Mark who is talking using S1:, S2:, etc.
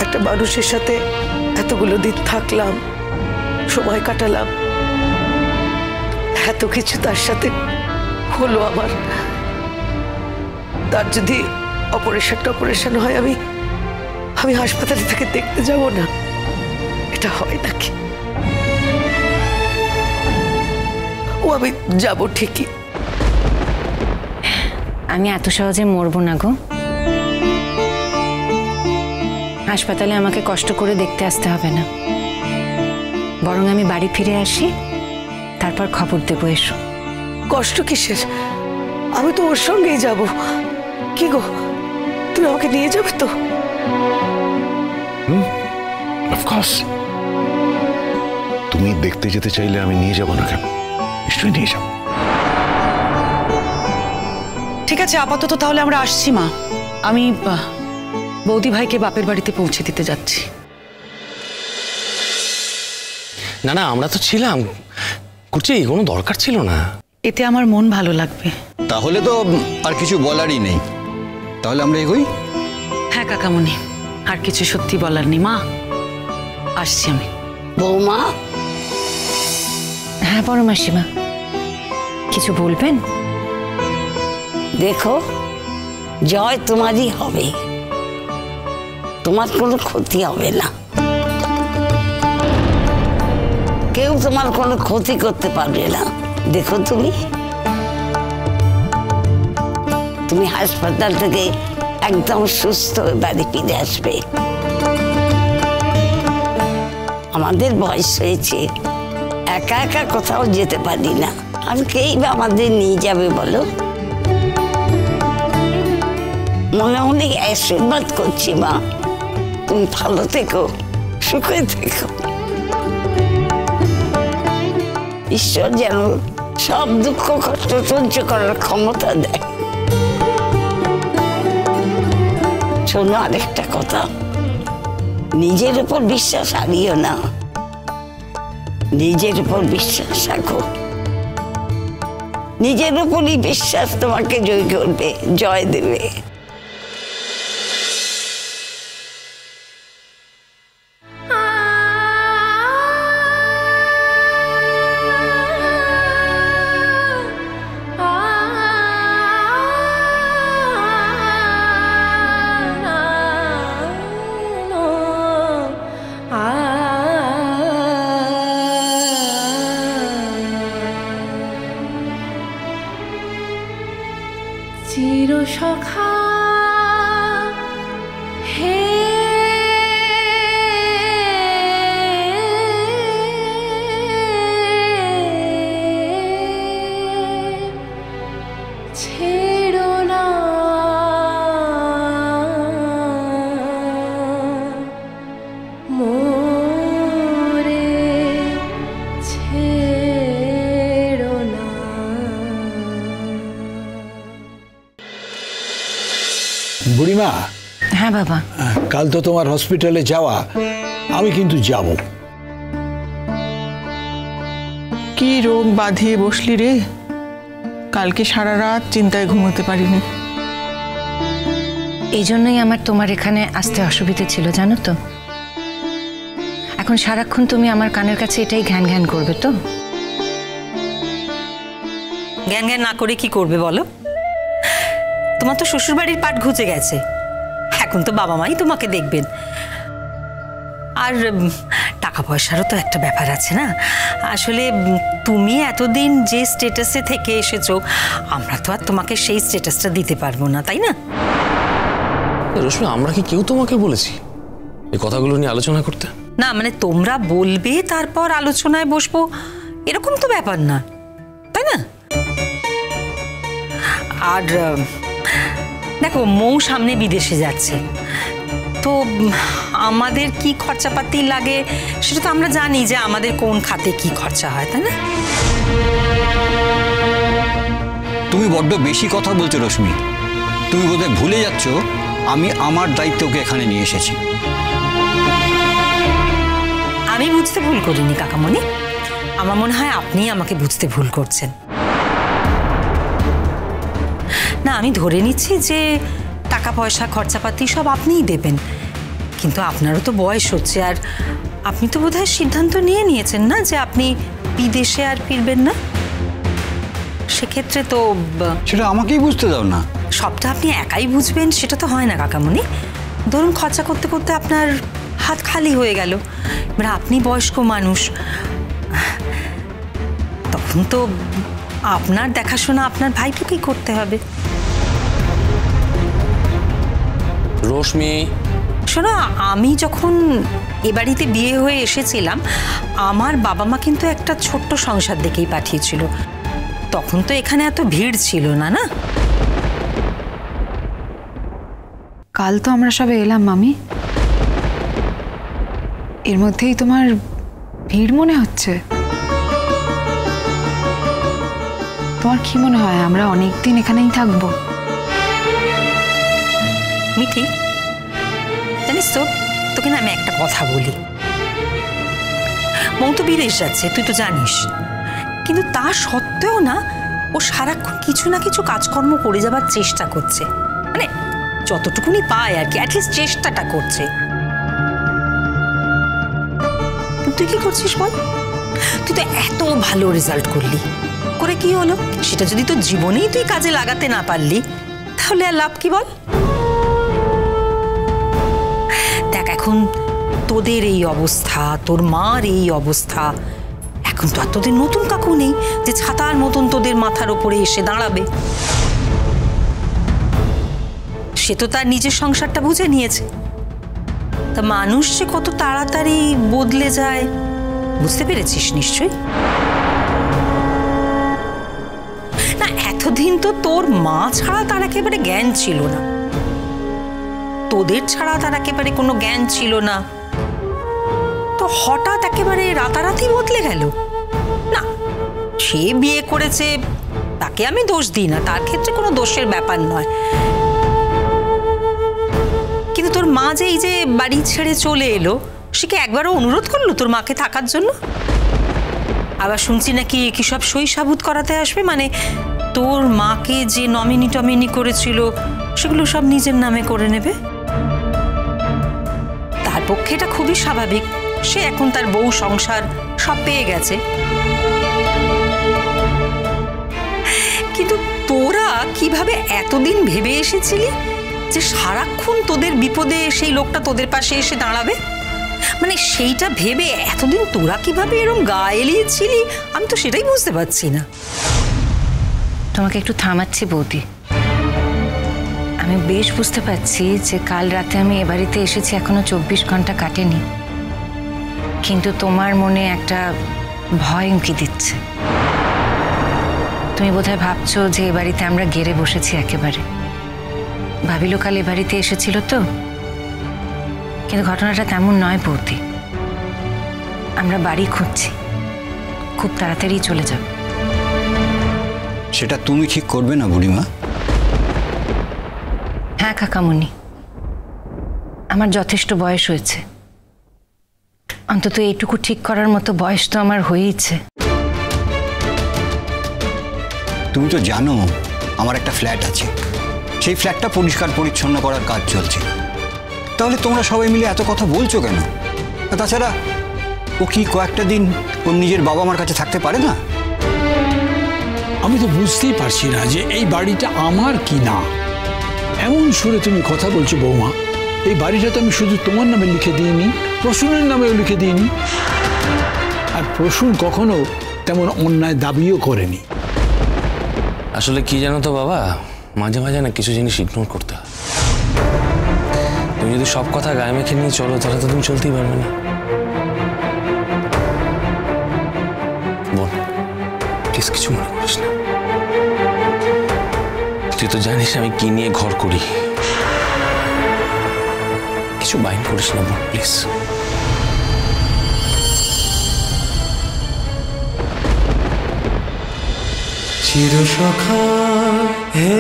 S1: একটা মানুষের সাথে এতগুলো দিন থাকলাম, সময় কাটালাম, এত কিছু তার সাথে হলো আমার, তার যদি অপারেশন হয় আমি হাসপাতালে থেকে দেখতে যাব না? এটা হয় নাকি? ও আমি যাব ঠিকই।
S2: আমি এত সহজে মরবো না গো। হাসপাতালে আমাকে কষ্ট করে দেখতে আসতে হবে না, বরং আমি বাড়ি ফিরে আসি, তারপর খবর দেবো। এসো।
S1: কষ্ট কিসের? আমি তো ওর সঙ্গেই যাব। কি গো, তুমি আমাকে নিয়ে যাবে তো?
S3: অফকোর্স, তুমি দেখতে যেতে চাইলে আমি নিয়ে যাব না কেন? নিশ্চয়ই নিয়ে যাব।
S4: ঠিক আছে, আপাতত তাহলে আমরা আসছি মা। আমি বৌদি ভাইকে বাপের বাড়িতে পৌঁছে দিতে যাচ্ছি।
S5: না না, আমরা তো ছিলাম, করছি কোনো দরকার ছিল না।
S4: এতে আমার মন ভালো লাগবে।
S6: তাহলে তো আর কিছু বলারই নেই, তাহলে আমরা এগোই।
S4: হ্যাঁ কাকামণি, আর কিছু সত্যি বলার নেই। মা, আসছি আমি।
S7: বৌমা।
S2: হ্যাঁ বড় মাসিমা, কিছু বলবেন?
S7: দেখো, জয় তোমারই হবে, তোমার কোনো ক্ষতি হবে না, কেউ তোমার কোনো ক্ষতি করতে পারবে না। দেখো, তুমি হাসপাতাল থেকে একদম সুস্থ হয়ে বাড়ি ফিরে আসবে। আমাদের বয়স হয়েছে, একা একা কোথাও যেতে পারি না, আর কেই বা আমাদের নিয়ে যাবে বলো? মনে মনে আশীর্বাদ করছি মা, তুমি ভালো থেকো, সুখে থেকো। ঈশ্বর যেন সব দুঃখ কষ্ট সহ্য করার ক্ষমতা দেয়। শোনো, আরেকটা কথা, নিজের উপর বিশ্বাস হারিও না, নিজের উপর বিশ্বাস রাখো। নিজের উপরই বিশ্বাস তোমাকে জয় করবে, জয় দেবে।
S8: চিরসখা হে ছেড়ো না মোরে, ছেড়ো না।
S9: বুড়িমা।
S2: হ্যাঁ বাবা।
S9: কাল তো তোমার হসপিটালে যাওয়া, আমি কিন্তু যাব।
S10: কি রোগ বাঁধিয়ে বসলি রে? কালকে সারা রাত চিন্তায় ঘুমোতে পারিনি।
S2: এই জন্যই আমার তোমার এখানে আসতে অসুবিধা ছিল, জানো তো। এখন সারাক্ষণ তুমি আমার কানের কাছে এটাই ঘ্যান ঘ্যান করবে তো?
S11: জ্ঞান জ্ঞান না করে কি করবে বলো? তোমার তো শ্বশুরবাড়ির পাট ঘুচে গেছে, এখন তো বাবা মাই তোমাকে দেখবেন। আর টাকা পয়সারও তো একটা ব্যাপার আছে না। আসলে তুমি এতদিন যে স্ট্যাটাসে থেকে এসেছো, আমরা তো আর তোমাকে সেই স্ট্যাটাসটা দিতে পারবো না, তাই না?
S5: রশ্মি, আমরা কি কেউ তোমাকে বলেছি এই কথাগুলো নিয়ে আলোচনা করতে?
S11: না মানে তোমরা বলবে তারপর আলোচনায় বসবো, এরকম তো ব্যাপার না, তাই না? আর দেখো, মৌ সামনে বিদেশে যাচ্ছে, তো আমাদের কি খরচাপাতি লাগে সেটা তো আমরা জানি, যে আমাদের কোন খাতে কি খরচা হয়, তাই না?
S6: তুমি বড্ড বেশি কথা বলছো রশ্মি। তুমি বোধহয় ভুলে যাচ্ছ আমি আমার দায়িত্বকে এখানে নিয়ে এসেছি।
S11: আমি বুঝতে ভুল করিনি কাকামণি, আমার মনে হয় আপনি আমাকে বুঝতে ভুল করছেন। না, আমি ধরে নিচ্ছি যে টাকা পয়সা খরচাপাতি সব আপনিই দেবেন, কিন্তু আপনারও তো বয়স হচ্ছে, আর আপনি তো বোধহয় সিদ্ধান্ত নিয়েছেন না যে আপনি বিদেশে আর ফিরবেন না। সেক্ষেত্রে তো
S6: সেটা আমাকেই বুঝতে দাও না।
S11: সবটা আপনি একাই বুঝবেন সেটা তো হয় না কাকামণি। ধরুন খরচা করতে করতে আপনার হাত খালি হয়ে গেল, এবার আপনি বয়স্ক মানুষ, তখন তো আপনার দেখাশোনা আপনার ভাইকেই করতে হবে।
S5: রশ্মি,
S11: শোনো, আমি যখন এ বাড়িতে বিয়ে হয়ে এসেছিলাম আমার বাবা মা কিন্তু একটা ছোট্ট সংসার দেখেই পাঠিয়েছিল। তখন তো এখানে এত ভিড় ছিল না। না,
S2: কাল তো আমরা সবে এলাম মামি, এর মধ্যেই তোমার ভিড় মনে হচ্ছে? তোমার কি মনে হয় আমরা অনেকদিন এখানেই থাকবো?
S11: মিঠি, জানিস তো, তোকে না আমি একটা কথা বলি। মৌ তো বিদেশ যাচ্ছে, তুই তো জানিস, কিন্তু তা সত্ত্বেও না ও সারাক্ষণ কিছু না কিছু কাজকর্ম করে যাবার চেষ্টা করছে, মানে যতটুকুনি পায় আর কি, অ্যাটলিস্ট চেষ্টাটা করছে। তুই কি করছিস বল? তুই তো এত ভালো রেজাল্ট করলি, করে কি হলো? সেটা যদি তোর জীবনেই তুই কাজে লাগাতে না পারলি তাহলে আর লাভ কি বল? দেখ, এখন তোদের এই অবস্থা, তোর মার এই অবস্থা, এখন তো আর তোদের নতুন কাকু নেই যে ছাতার মতন তোদের মাথার ওপরে এসে দাঁড়াবে। সে তো তার নিজের সংসারটা বুঝে নিয়েছে। তা মানুষ যে কত তাড়াতাড়ি বদলে যায় বুঝতে পেরেছিস নিশ্চয়ই। না, এতদিন তো তোর মা ছাড়া তার একেবারে জ্ঞান ছিল না, তোদের ছাড়া তার একেবারে কোনো জ্ঞান ছিল না, তো হঠাৎ একেবারে রাতারাতি বদলে গেল। না, সে বিয়ে করেছে, তাকে আমি দোষ দিই না, তার ক্ষেত্রে কোনো দোষের ব্যাপার নয়, কিন্তু তোর মা যে এই যে বাড়ি ছেড়ে চলে এলো, সে কি একবারও অনুরোধ করলো তোর মাকে থাকার জন্য? আবার শুনছি নাকি কি সব সই সাবুত করাতে আসবে, মানে তোর মাকে যে নমিনি টমিনি করেছিল সেগুলো সব নিজের নামে করে নেবে। তার পক্ষে এটা খুবই স্বাভাবিক, সে এখন তার বউ সংসার সব পেয়ে গেছে। কিন্তু তোরা কিভাবে এতদিন ভেবে এসেছিলি যে সারাক্ষণ তোদের বিপদে সেই লোকটা তোদের পাশে এসে দাঁড়াবে? মানে সেইটা ভেবে এতদিন তোরা কিভাবে এরকম গা এলিয়েছিলি আমি তো সেটাই বুঝতে পারছি না।
S2: তোমাকে একটু থামাচ্ছি বৌদি, আমি বেশ বুঝতে পারছি যে কাল রাতে আমি এ বাড়িতে এসেছি, এখনো 24 ঘন্টা কাটেনি, কিন্তু তোমার মনে একটা ভয় উঁকি দিচ্ছে। তুমি বোধহয় ভাবছো যে এ বাড়িতে আমরা গেড়ে বসেছি একেবারে। ভাবিলো কাল এ বাড়িতে এসেছিল তো, কিন্তু ঘটনাটা তেমন নয় বৌদি। আমরা বাড়ি খুঁজছি, খুব তাড়াতাড়ি চলে যাব।
S6: সেটা তুমি ঠিক করবে না বুড়িমা?
S2: হ্যাঁ কাকামণি, আমার যথেষ্ট বয়স হয়েছে, অন্তত এইটুকু ঠিক করার মতো বয়স তো আমার হয়েইছে।
S6: তুমি তো জানো আমার একটা ফ্ল্যাট আছে, সেই ফ্ল্যাটটা পরিষ্কার পরিচ্ছন্ন করার কাজ চলছে, তাহলে তোমরা সবাই মিলে এত কথা বলছো কেন? তাছাড়া ও কি কয়েকটা দিন ওর নিজের বাবা মার কাছে থাকতে পারে না?
S9: আমি তো বুঝতেই পারছি না যে এই বাড়িটা আমার কি না। এমন সুরে তুমি কথা বলছো বৌমা, এই বাড়িটা তো আমি শুধু তোমার নামে লিখে দিইনি, প্রসূনের নামেও লিখে দিইনি, আর প্রসূন কখনো তেমন অন্যায় দাবিও করেনি।
S5: আসলে কি জানো তো বাবা, মাঝে মাঝে না কিছু জিনিস ইগনোর করতে হয়। তুমি যদি সব কথা গায়ে মেখে নিয়ে চলো তাহলে তো তুমি চলতেই পারবে না। বোন, প্লিজ কিছু মনে করিস না, তুই তো জানিস আমি কি নিয়ে ঘর করি, কিছু মাইন্ড করিস না বোন, প্লিজ।
S12: চিরসখা হে